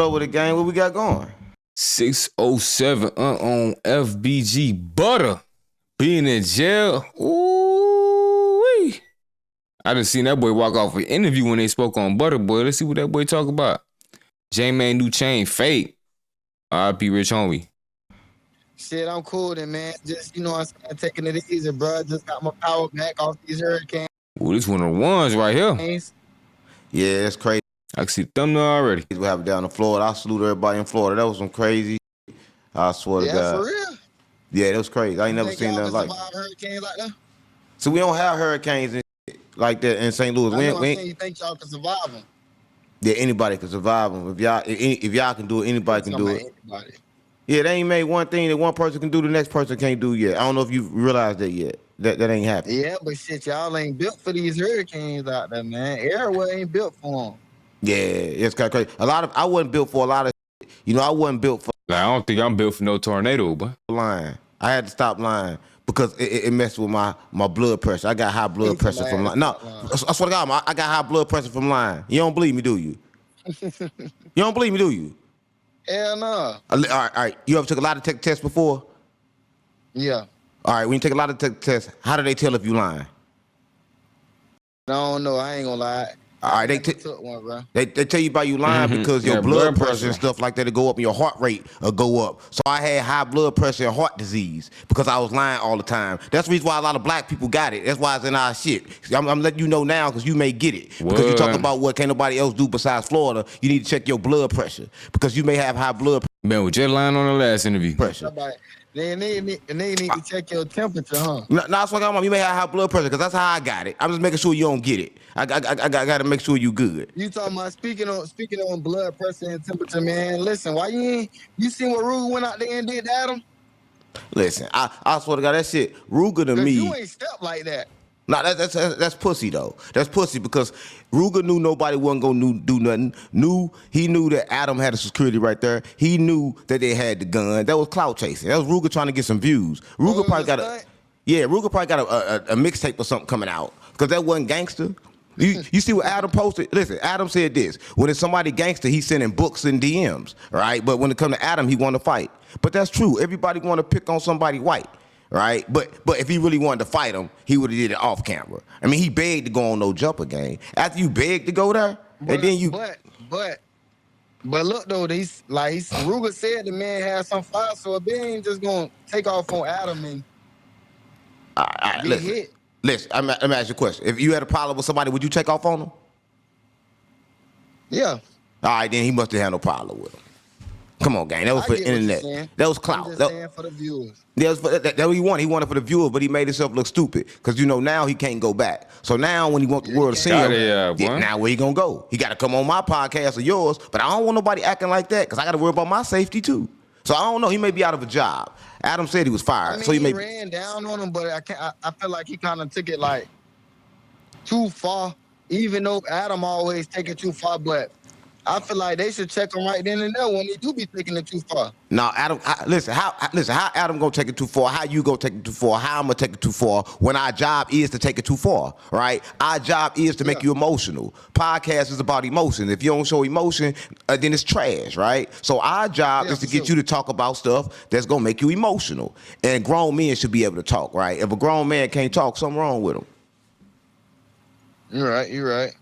over the game. What we got going? 607 on FBG Butter being in jail. Ooh, I done seen that boy walk off an interview when they spoke on Butter Boy. Let's see what that boy talk about. J-Man new chain fake. R.I.P. Rich Homie. Shit, I'm cool then, man. Just, I'm taking it easy, bro. Just got my power back off these hurricanes. Ooh, this one of the ones right here. Yeah, it's crazy. I can see the thumbnail already. We have it down in Florida. I salute everybody in Florida. That was some crazy. I swear to God. Yeah, for real? Yeah, that was crazy. I ain't never seen nothing like that. Hurricanes like that? So we don't have hurricanes and like that in St. Louis. You think y'all can survive them? Yeah, anybody can survive them. If y'all can do it, anybody can do it. Anybody. Yeah, they ain't made one thing that one person can do, the next person can't do yet. I don't know if you realize that yet. That ain't happening. Yeah, but shit, y'all ain't built for these hurricanes out there, man. Everywhere ain't built for them. Yeah, it's kind of crazy. I wasn't built for a lot of shit. I wasn't built for. I don't think I'm built for no tornado, but lying. I had to stop lying because it messed with my blood pressure. I got high blood pressure from lying. No, I swear to God, I got high blood pressure from lying. You don't believe me, do you? You don't believe me, do you? Hell no. All right. You ever took a lie detector test before? Yeah. All right, when you take a lie detector test, how do they tell if you lying? I don't know. I ain't gonna lie. All right, they tell you about you lying because your blood pressure and stuff like that will go up and your heart rate will go up. So I had high blood pressure and heart disease because I was lying all the time. That's the reason why a lot of black people got it. That's why it's in our shit. I'm letting you know now because you may get it. Because you talk about what can't nobody else do besides Florida. You need to check your blood pressure because you may have high blood pressure. Man, was just lying on the last interview. Pressure. They need to check your temperature, huh? No, that's what I'm on. You may have high blood pressure because that's how I got it. I'm just making sure you don't get it. I got to make sure you good. You talking about speaking on blood pressure and temperature, man? Listen, why you seen what Ruger went out there and did to Adam? Listen, I swear to God, that shit Ruger to me. You ain't stepped like that. No, that's pussy though. That's pussy because Ruger knew nobody wasn't gonna do nothing. He knew that Adam had a security right there. He knew that they had the gun. That was clout chasing. That was Ruger trying to get some views. Ruger probably got a mixtape or something coming out because that wasn't gangster. You see what Adam posted? Listen, Adam said this: when it's somebody gangster, he's sending books and DMs, right? But when it comes to Adam, he want to fight. But that's true. Everybody want to pick on somebody white. Right, but if he really wanted to fight him, he would have did it off camera. I mean, he begged to go on no jumper game. After you begged to go there, and then you. But look though, Ruger said the man had some fire, so if they ain't just gonna take off on Adam and get hit. Listen, let me ask you a question. If you had a problem with somebody, would you take off on them? Yeah. All right, then he must have had no problem with him. Come on, gang. That was for the internet. That was clout. I'm just saying for the viewers. That's what he wanted. He wanted for the viewers, but he made himself look stupid because now he can't go back. So now when he wants the world to see him, now where he gonna go? He got to come on my podcast or yours. But I don't want nobody acting like that because I got to worry about my safety too. So I don't know. He may be out of a job. Adam said he was fired. I mean, so he ran down on him, but I feel like he kind of took it like too far. Even though Adam always take it too far, but I feel like they should check him right then and there when he do be taking it too far. No, Adam. Listen, how Adam gonna take it too far? How you gonna take it too far? How I'm gonna take it too far? When our job is to take it too far, right? Our job is to make you emotional. Podcast is about emotion. If you don't show emotion, then it's trash, right? So our job is to get you to talk about stuff that's gonna make you emotional. And grown men should be able to talk, right? If a grown man can't talk, something wrong with him. You're right.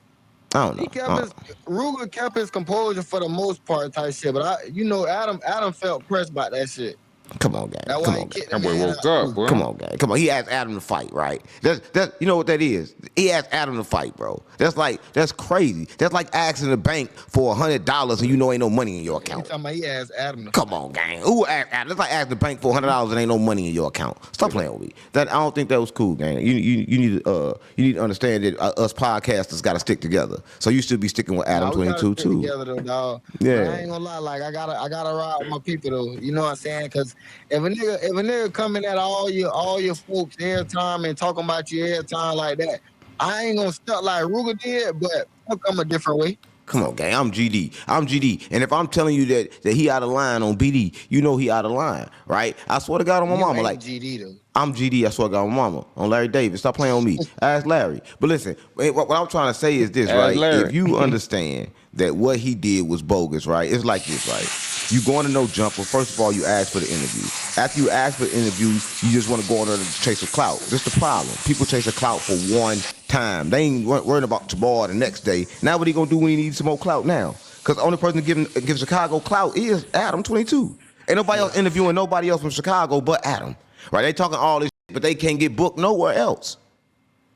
I don't know. Ruger kept his composure for the most part type shit, but Adam felt pressed by that shit. Come on, guy. That boy woke up, bro. Come on, guy. Come on. He asked Adam to fight, right? That's you know what that is? He asked Adam to fight, bro. That's crazy. That's like asking the bank for $100 and you know ain't no money in your account. You talking about he asked Adam to Come on, gang. Who asked Adam? That's like asking the bank for $100 and ain't no money in your account. Stop playing with me. I don't think that was cool, gang. You need to understand that us podcasters got to stick together. So you should be sticking with Adam 22 too. Together though, dog. Yeah. But I ain't gonna lie. Like I gotta ride with my people though. You know what I'm saying? Because if a nigga coming at all your folks every time and talking about you every time like that, I ain't gonna stuck like Ruger did, but I'll come a different way. Come on, gang. I'm GD. And if I'm telling you that he out of line on BD, you know he out of line, right? I swear to God on my mama. Like GD though. I'm GD. That's what I got my mama on Larry Davis. Stop playing on me. Ask Larry. But listen, what I'm trying to say is this, Ask right? Larry. If you understand that what he did was bogus, right? It's like this, right? You going to no jumper. First of all, you ask for the interview. After you ask for the interview, you just want to go on there to chase a clout. This the problem. People chase a clout for one time. They ain't worrying about tomorrow or the next day. Now what he gonna do when he needs some more clout now? Because the only person give Chicago clout is Adam 22. Ain't nobody else interviewing nobody else from Chicago but Adam. Right? They talking all this shit, but they can't get booked nowhere else.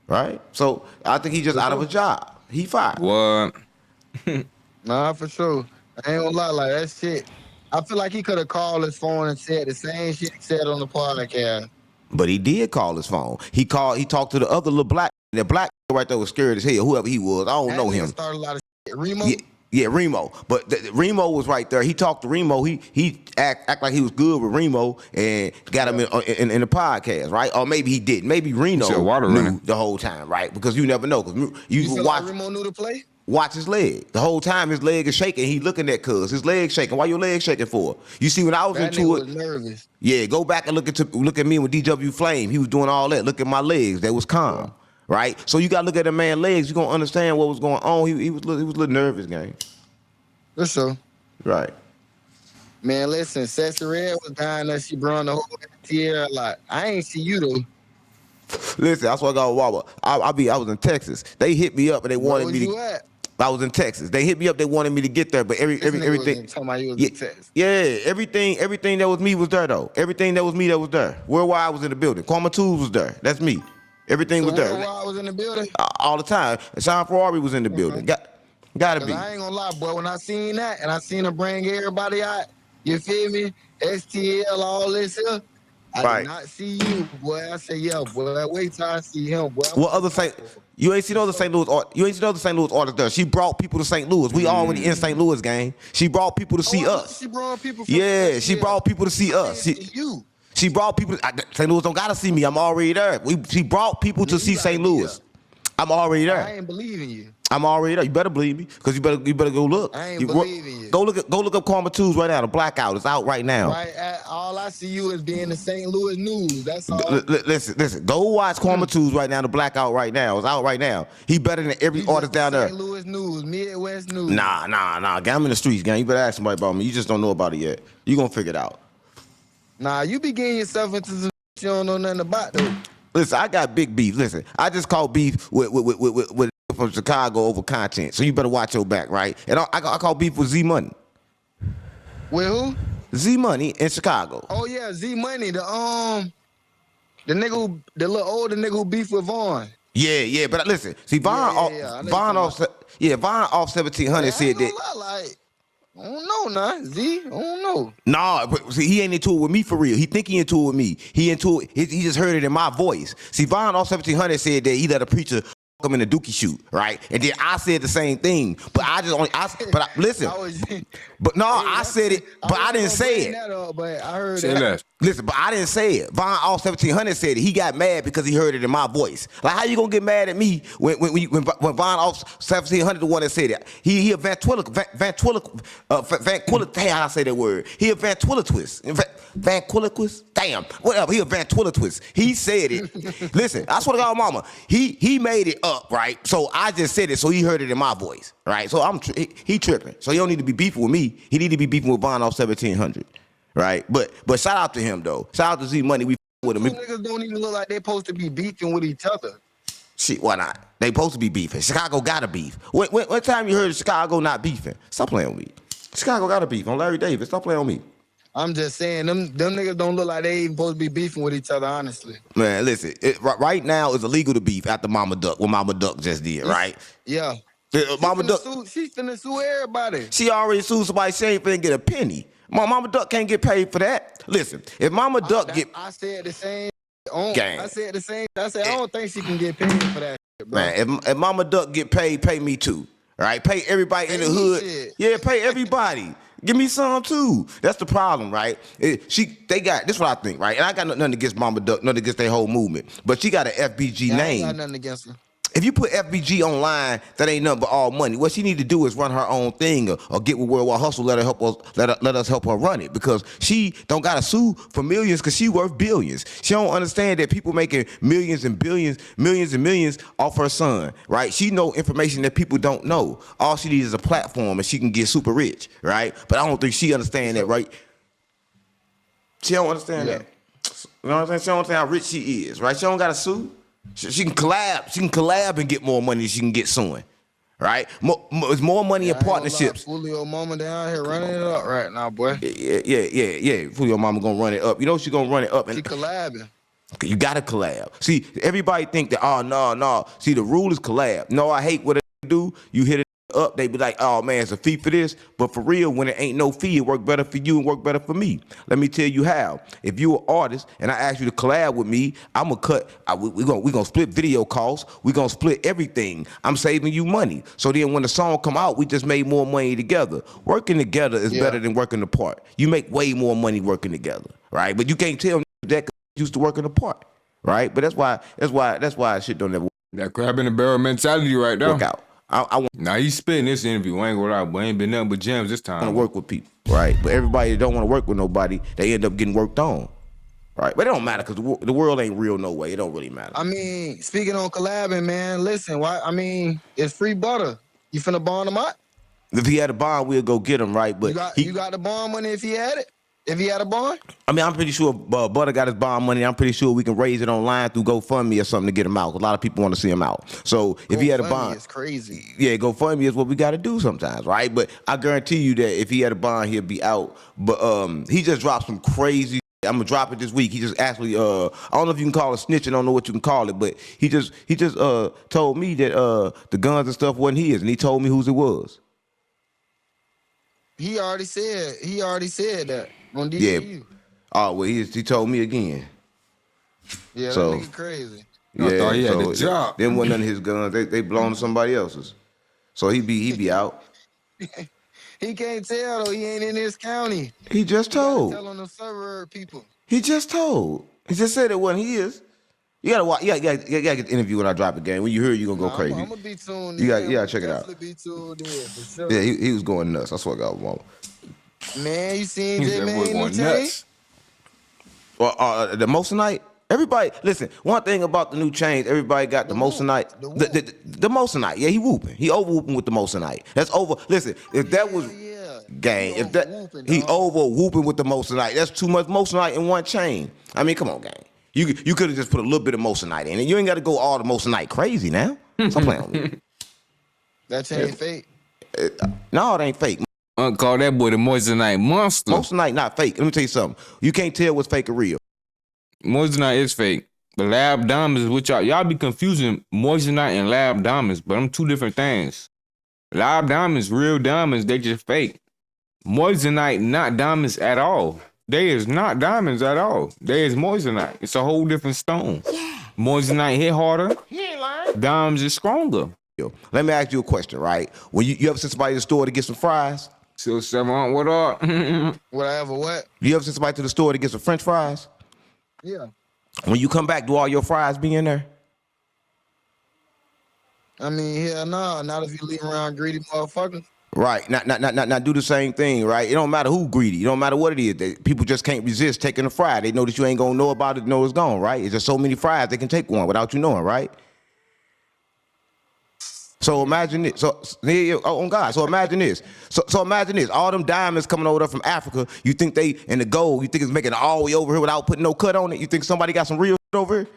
Right? So I think he just out of a job. He fired. What? Nah, for sure. I ain't gonna lie, like that shit. I feel like he could have called his phone and said the same shit he said on the podcast. But he did call his phone. He talked to the other little black. The black right there was scared as hell. Whoever he was, I don't That know nigga him. started a lot of shit. Remo? Yeah, Remo. But Remo was right there. He talked to Remo. He act like he was good with Remo and got him in the podcast, right? Or maybe he didn't. Maybe Reno knew the whole time, right? Because you never know. Because you feel like Remo knew the play? Watch his leg. The whole time his leg is shaking. He looking at cuz. His leg shaking. Why your leg shaking for? You see, when I was that into nigga it. Was nervous. Yeah, go back and look at me with DW Flame. He was doing all that. Look at my legs. That was calm. Right? So you gotta look at a man's legs. You're gonna understand what was going on. He was a little nervous, gang. For sure. Right. Man, listen, Sassy Red was dying that she brought the whole tear. Like, I ain't see you though. Listen, that's what I got with Wawa. I was in Texas. They hit me up and they wanted me to. At? I was in Texas. They hit me up. They wanted me to get there, but everything. Talking about you was in Texas. Yeah, everything that was me was there though. Everything that was me that was there. Worldwide was in the building. Kwame Tools was there. That's me. Everything was there. Worldwide was in the building. All the time. Sean Ferrari was in the building. Gotta be. I ain't gonna lie, boy. When I seen that and I seen her bring everybody out, you feel me? STL, all this here. I did not see you, boy. I said, yeah, boy. Wait till I see him, boy. What other St. You ain't seen other St. Louis. You ain't seen other St. Louis artists there. She brought people to St. Louis. We already in St. Louis, gang. She brought people to see us. She brought people. She brought people to see us. She brought people. St. Louis don't gotta see me. I'm already there. She brought people to see St. Louis. I'm already there. I ain't believing you. I'm already there. You better believe me, because you better go look. I ain't believing you. Go look up Karma 2's right now. The Blackout is out right now. Right. All I see you is being the St. Louis news. That's all. Listen. Go watch Karma 2's right now. The Blackout right now. It's out right now. He better than every artist down there. St. Louis news, Midwest news. Nah. Gang, I'm in the streets, gang. You better ask somebody about me. You just don't know about it yet. You gonna figure it out. Nah, you be getting yourself into some you don't know nothing about though. Listen, I got big beef. Listen, I just called beef with from Chicago over content. So you better watch your back, right? And I call beef with Z Money. With who? Z Money in Chicago. Oh yeah, Z Money, the nigga, the little older nigga who beef with Vaughn. Yeah. But listen, see Vaughn off 1700 said that. I don't know, nah. Z, I don't know. Nah, but see, he ain't into it with me for real. He think he into it with me. He into it. He just heard it in my voice. See, Vaughn off 1700 said that he let a preacher him in the dookie shoot, right? And then I said the same thing, but listen. I said it, but I didn't say it. But I heard that. Listen, but I didn't say it. Vaughn off 1700 said it. He got mad because he heard it in my voice. Like, how you gonna get mad at me when Vaughn off 1700 the one that said it? He a ventriloquist. Hey, how I say that word? He a ventriloquist. Ventriloquist? Damn, whatever. He a ventriloquist. He said it. Listen, I swear to God, mama, he made it up, right? So I just said it, so he heard it in my voice, right? So he tripping. So he don't need to be beefing with me. He need to be beefing with Vaughn off 1700. Right, but shout out to him though. Shout out to Z Money. We with him. Niggas don't even look like they supposed to be beefing with each other. Shit, why not? They supposed to be beefing. Chicago gotta beef. What time you heard Chicago not beefing? Stop playing with me. Chicago gotta beef on Larry Davis. Stop playing with me. I'm just saying them niggas don't look like they even supposed to be beefing with each other. Honestly, man, listen. Right now it's illegal to beef after Mama Duck. What Mama Duck just did, right? Yeah. Mama Duck. She's finna sue everybody. She already sued somebody. She ain't finna get a penny. Mama Duck can't get paid for that. Listen, if Mama Duck I said the same. Gang. I said the same. I said I don't think she can get paid for that shit, bro. Man, if Mama Duck get paid, pay me too. All right, pay everybody in the hood. Shit. Yeah, pay everybody. Give me some too. That's the problem, right? They got this. What I think, right? And I got nothing against Mama Duck, nothing against their whole movement, but she got an FBG name. I ain't got nothing against her. if you put FBG online, that ain't nothing but all money. What she need to do is run her own thing, or get with Worldwide Hustle. Let us help her run it, because she don't gotta sue for millions, because she worth billions. She don't understand that people making millions and billions, millions and millions off her son, right? She know information that people don't know. All she needs is a platform, and she can get super rich, right? But I don't think she understand that, right? She don't understand that. You know what I'm saying? She don't understand how rich she is, right? She don't gotta sue. She can collab. She can collab and get more money than she can get suing, right? It's more money in partnerships. Julio Mama down here running it up right now, boy. Yeah. Julio Mama gonna run it up. You know she gonna run it up. And she collabing. You gotta collab. See, everybody think that, oh, no. See, the rule is collab. No, I hate what they do. You hit it up, they be like, oh man, it's a fee for this. But for real, when it ain't no fee, it work better for you and work better for me. Let me tell you how. If you an artist and I ask you to collab with me, I'm gonna cut. We gonna split video costs. We gonna split everything. I'm saving you money. So then when the song come out, we just made more money together. Working together is better than working apart. You make way more money working together, right? But you can't tell me that used to working apart, right? But that's why shit don't ever That crab in the barrel mentality right there. work out. I want Now he's spitting this interview. I ain't gonna lie, but ain't been nothing but gems this time. to work with people, right? But everybody that don't want to work with nobody, they end up getting worked on, right? But it don't matter, because the world ain't real no way. It don't really matter. I mean, speaking on collabing, man, listen, it's free butter. You finna bond him out? If he had a bond, we'll go get him, right? But you got the bond money if he had it? If he had a bond? I mean, I'm pretty sure Butter got his bond money. I'm pretty sure we can raise it online through GoFundMe or something to get him out. A lot of people want to see him out. So if he had a bond, it's crazy. Yeah, GoFundMe is what we got to do sometimes, right? But I guarantee you that if he had a bond, he'll be out. But he just dropped some crazy. I'm gonna drop it this week. He just actually, I don't know if you can call it snitching. I don't know what you can call it, but he just told me that the guns and stuff wasn't his, and he told me whose it was. He already said that on DCU. Yeah. Oh well, he told me again. Yeah, So, that nigga crazy. I thought he had the job. Them wasn't none of his guns. They belong to somebody else's. So he be out. He can't tell though. He ain't in this county. He just told. Tell on the suburb people. He just told. He just said it wasn't his. You gotta watch. You gotta get the interview when I drop it, gang. When you hear it, you gonna go crazy. I'm gonna be tuned. You gotta check it out. Be tuned in, for sure. Yeah, he was going nuts. I swear to God, mama. Man, you seen He J said, Man "Boy, new going chain? nuts." Well, the Moissanite. Everybody, listen. One thing about the new chains, everybody got the Moissanite. The Moissanite. Yeah, he whooping. He over whooping with the Moissanite. That's over. Listen, if that was gang, if that he over whooping with the Moissanite, that's too much Moissanite in one chain. I mean, come on, gang. You could have just put a little bit of Moissanite in it. You ain't got to go all the Moissanite crazy now. Stop playing with me. That chain fake. No, it ain't fake. Call that boy the Moissanite monster. Moissanite not fake. Let me tell you something. You can't tell what's fake or real. Moissanite is fake. The lab diamonds, which y'all be confusing Moissanite and lab diamonds, but them two different things. Lab diamonds, real diamonds, they just fake. Moissanite, not diamonds at all. They is not diamonds at all. They is Moissanite. It's a whole different stone. Yeah. Moissanite hit harder. He ain't lying. Diamonds is stronger. Let me ask you a question, right? When you ever sent somebody to the store to get some fries? So 7 what up? Whatever, what? You ever sent somebody to the store to get some French fries? Yeah. When you come back, do all your fries be in there? I mean, hell no. Not if you leave around greedy motherfuckers. Right. Not do the same thing, right? It don't matter who greedy. It don't matter what it is. People just can't resist taking a fry. They know that you ain't gonna know about it, know it's gone, right? It's just so many fries, they can take one without you knowing, right? So imagine this. Oh God. So imagine this. So imagine this. All them diamonds coming over there from Africa. You think they and the gold? You think it's making it all the way over here without putting no cut on it? You think somebody got some real shit over here?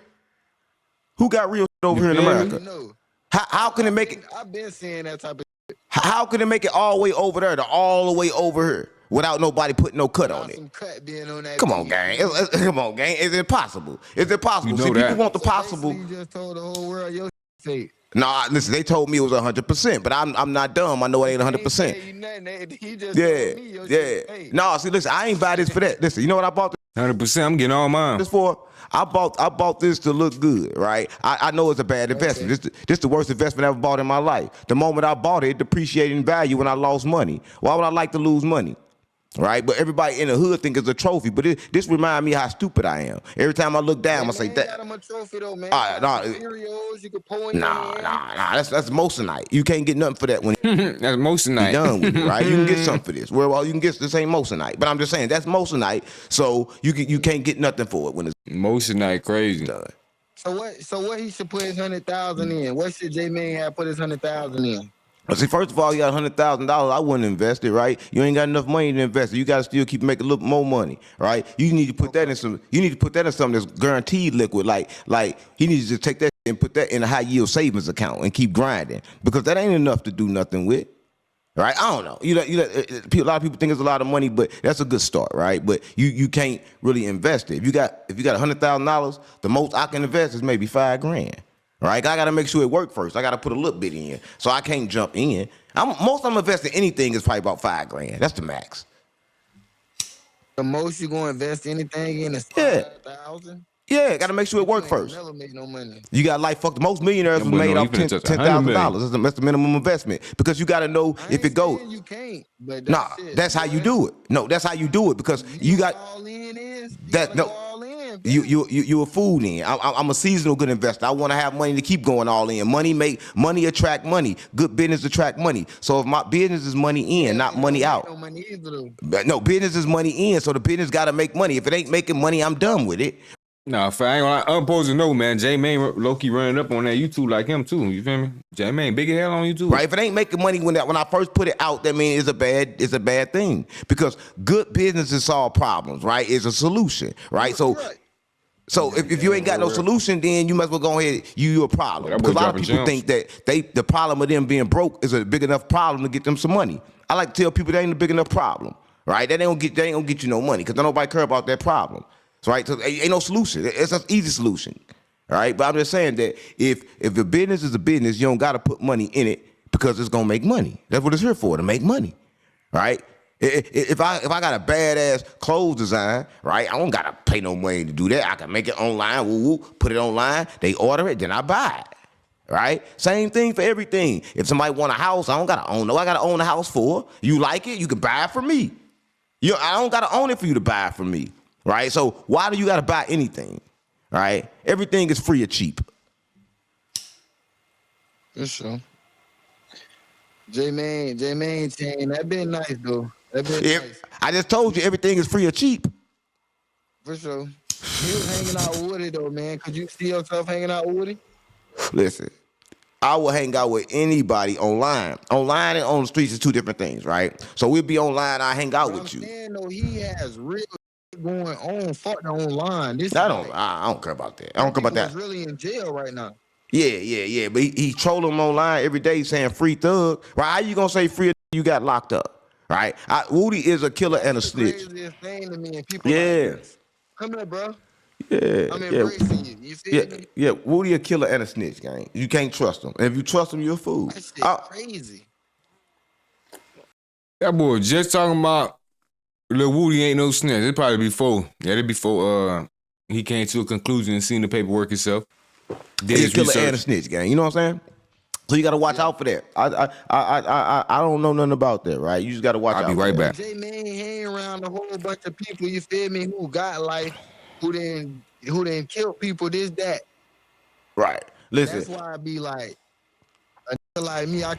Who got real shit over here in America? No. How can it make it? I've been seeing that type of. How can it make it all the way over there to all the way over here without nobody putting no cut on it? Some cut being on that. Come on, gang. Come on, gang. It's impossible. It's impossible. You know See, that. people want the possible. You just told the whole world your fake. Nah, listen, they told me it was 100%, but I'm not dumb. I know it ain't 100%. He just Yeah, told me your shit fake. No, see, listen, I ain't buy this for that. Listen, you know what I bought 100%, I'm getting all mine. this for? I bought this to look good, right? I know it's a bad investment. This the worst investment I ever bought in my life. The moment I bought it, it depreciated in value when I lost money. Why would I like to lose money? Right, but everybody in the hood think it's a trophy. But this remind me how stupid I am. Every time I look down, I say Got that. him a trophy though, man. Nah, Got some Cheerios you could pour in your hand. That's moissanite. You can't get nothing for that when That's most you night. done with it, right? You can get something for this. Well, you can get this ain't moissanite, but I'm just saying that's moissanite, so you can't get nothing for it when it's Most night crazy. done. So what he should put his 100,000 in? What should J-Man have put his 100,000 in? See, first of all, you got $100,000. I wouldn't invest it, right? You ain't got enough money to invest it. You got to still keep making a little more money, right? You need to put that in some. You need to put that in something that's guaranteed liquid. Like he needs to take that and put that in a high yield savings account and keep grinding because that ain't enough to do nothing with, right? I don't know. A lot of people think it's a lot of money, but that's a good start, right? But you can't really invest it. If you got $100,000, the most I can invest is maybe $5,000. Right, I gotta make sure it work first. I gotta put a little bit in, so I can't jump in. Most I'm investing anything is probably about $5,000. That's the max. The most you gonna invest anything in is Yeah. 5,000. Yeah, gotta make sure it work first. Never make no money. You got like fuck. Most millionaires was boy, made no, off he finna touch $10,000. That's the minimum investment because you gotta know I if ain't it goes. saying you can't, but Nah, that's how you do it. No, that's how you do it because you got all in is you that. gotta No, go all in. you a fool then. I'm a seasonal good investor. I want to have money to keep going all in. Money attract money. Good business attract money. So if my business is money in, not money out. No money either though. But no, business is money in, so the business got to make money. If it ain't making money, I'm done with it. Nah, if I ain't gonna lie, I'm supposed to know, man. J-Man low-key running up on that YouTube like him too. You feel me? J-Man big as hell on YouTube. Right? If it ain't making money when I first put it out, that means it's a bad thing. Because good businesses solve problems, right? It's a solution, right? So if you ain't got no solution, then you might as well go ahead. You a problem. That boy Because a lot of dropping people gems. think the problem of them being broke is a big enough problem to get them some money. I like to tell people that ain't a big enough problem, right? They ain't gonna get you no money because nobody care about that problem. So, right? So ain't no solution. It's an easy solution, all right? But I'm just saying that if a business is a business, you don't gotta put money in it because it's gonna make money. That's what it's here for, to make money, right? If I got a badass clothes design, right, I don't gotta pay no money to do that. I can make it online, put it online, they order it, then I buy it. Right? Same thing for everything. If somebody want a house, I don't gotta own no. I gotta own a house for. You like it, you can buy it from me. I don't gotta own it for you to buy it from me. Right? So why do you gotta buy anything? Right? Everything is free or cheap. For sure. J-Man chain, that been nice though. That been nice. I just told you everything is free or cheap. For sure. He was hanging out with Woody though, man. Could you see yourself hanging out with Woody? Listen, I will hang out with anybody online. Online and on the streets is two different things, right? So we'll be online, I hang out with you. Saying, though, he has real going on. Fuck the online. I don't care about that. I don't care about that. He's really in jail right now. Yeah. But he trolling them online every day saying free thug. Right? How you gonna say free you got locked up? Right? Woody is a killer and a snitch. Craziest thing to me. And people Yeah. like, come here, bro. Yeah. I'm embracing you. You feel me? Yeah. Woody a killer and a snitch, gang. You can't trust him. And if you trust him, you're a fool. That shit crazy. That boy just talking about Lil Woody ain't no snitch. It probably before. Yeah, it before he came to a conclusion and seen the paperwork himself. Did He's his a killer research. and a snitch, gang. You know what I'm saying? So you gotta watch out for that. I don't know nothing about that, right? You just gotta watch out. I'll be right back. J-Man hang around a whole bunch of people, you feel me, who got life, who didn't kill people, this, that. Right. Listen. That's why I be like, a nigga like me, I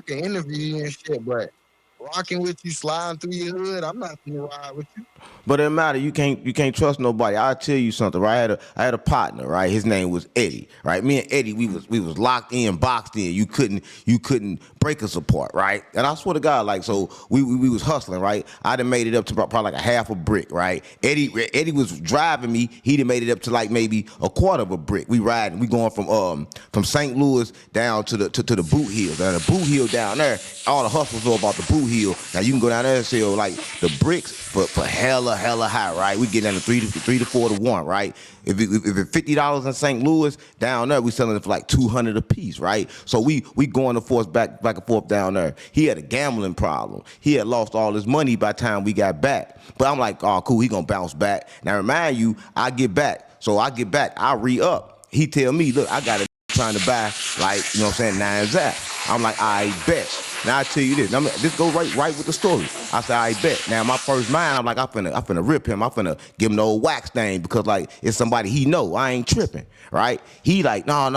can interview you and shit, but rocking with you, sliding through your hood, I'm not gonna ride with you. But it don't matter. You can't trust nobody. I'll tell you something, right? I had a partner, right? His name was Eddie, right? Me and Eddie, we was locked in, boxed in. You couldn't break us apart, right? And I swear to God, like, so we was hustling, right? I done made it up to probably like a half a brick, right? Eddie was driving me. He done made it up to like maybe a quarter of a brick. We going from St. Louis down to the Boot Hill. Now the Boot Hill down there, all the hustlers know about the Boot Hill. Now you can go down there and sell like the bricks for hella high, right? We get down to 3 to 4 to 1, right? If it's $50 in St. Louis, down there we selling it for like $200 a piece, right? So we going to force back and forth down there. He had a gambling problem. He had lost all his money by the time we got back. But I'm like, oh cool, he gonna bounce back. Now remind you, I get back. So I get back, I re-up. He tell me, look, I got a trying to buy, like, you know what I'm saying, 9 Zap. I'm like, I bet. Now I tell you this. This go right with the story. I said, I bet. Now my first mind, I'm like, I'm finna rip him. I'm finna give him the old wax thing because like it's somebody he know. I ain't tripping, right? He like, no,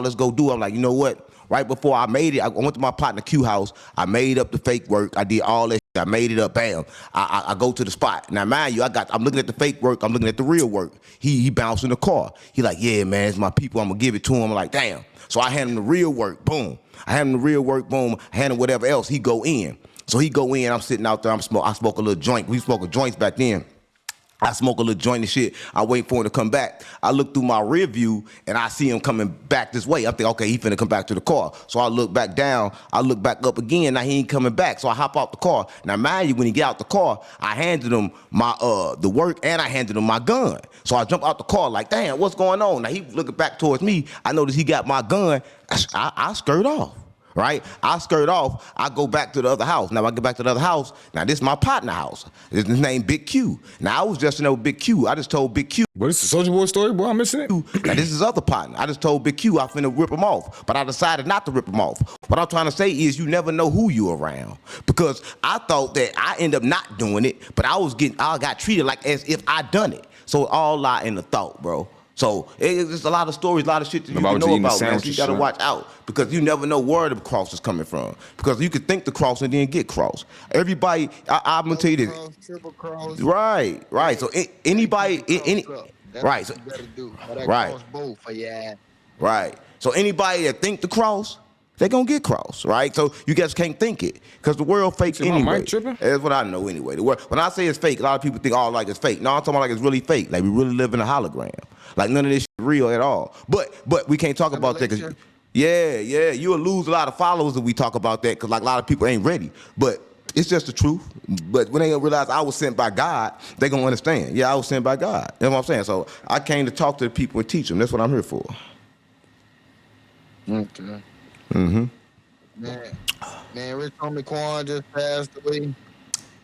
let's go do it. I'm like, you know what? Right before I made it, I went to my partner Q house. I made up the fake work. I did all that shit. I made it up. Bam. I go to the spot. Now, mind you, I'm looking at the fake work. I'm looking at the real work. He bounced in the car. He like, yeah, man, it's my people. I'm going to give it to him. I'm like, damn. So I hand him the real work. Boom. I hand him the real work. Boom. I hand him whatever else. He go in. So he go in. I'm sitting out there. I smoke a little joint. We smoking joints back then. I smoke a little joint and shit. I wait for him to come back. I look through my rear view and I see him coming back this way. I'm thinking, okay, he finna come back to the car. So I look back down. I look back up again. Now he ain't coming back. So I hop out the car. Now mind you, when he get out the car, I handed him my the work and I handed him my gun. So I jump out the car like, damn, what's going on? Now he looking back towards me. I notice he got my gun. I skirt off. Right? I skirt off, I go back to the other house. Now I get back to the other house. Now this is my partner house. His name Big Q. Now I was just in there with Big Q. I just told Big Q. What is the Soulja Boy story, boy? I'm missing it. Now this is his other partner. I just told Big Q I finna rip him off. But I decided not to rip him off. What I'm trying to say is you never know who you around. Because I thought that I end up not doing it, but I got treated like as if I done it. So it all lie in the thought, bro. So it's a lot of stories, a lot of shit that you can know about, man. So you gotta watch out because you never know where the cross is coming from. Because you could think the cross and then get crossed. Everybody, I'm gonna tell you this. Triple cross. Right. So anybody, right. So right. Both for your ass. Right. So anybody that think the cross, they gonna get crossed, right? So you guys can't think it because the world fake anyway. That's what I know anyway. The world, when I say it's fake, a lot of people think, oh, like it's fake. No, I'm talking about like it's really fake. Like we really live in a hologram. Like none of this shit is real at all. But we can't talk about that because you'll lose a lot of followers if we talk about that because like a lot of people ain't ready. But it's just the truth. But when they realize I was sent by God, they gonna understand. Yeah, I was sent by God. You know what I'm saying? So I came to talk to the people and teach them. That's what I'm here for. Okay. Mm-hmm. Man, Rich Homie Quan just passed away.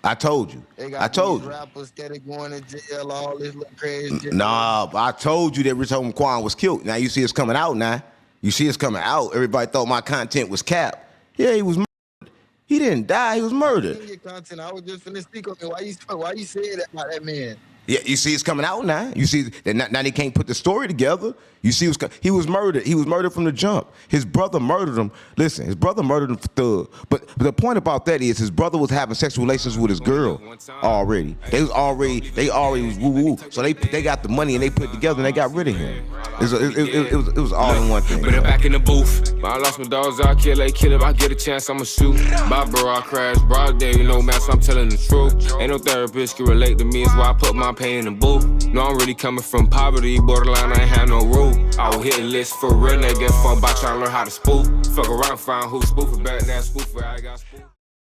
I told you. I told you. Rappers steady going to jail, all this little crazy shit. Nah, I told you that Rich Homie Quan was killed. Now you see it's coming out now. You see it's coming out. Everybody thought my content was cap. Yeah, he was murdered. He didn't die. He was murdered. Your content. I was just finna speak on it. Why you say that about that man? Yeah, you see it's coming out now. You see that now they can't put the story together. You see he was murdered. He was murdered from the jump. His brother murdered him. Listen, his brother murdered him for thug. But the point about that is his brother was having sexual relations with his girl already. They already was woo-woo. So they got the money and they put it together and they got rid of him. It was all in one thing. But I'm back in the booth. I lost my dogs, I kill if I get a chance, I'ma shoot. My bro, I crash, broad day, you know, man, so I'm telling the truth. Ain't no therapist can relate to me, it's why I put my pain in the booth. No, I'm really coming from poverty, borderline, I ain't have no rule. I will hit a list for real, they get fucked by trying to learn how to spoof. Fuck around, find who spoofing back, that spoofer, I got spoof.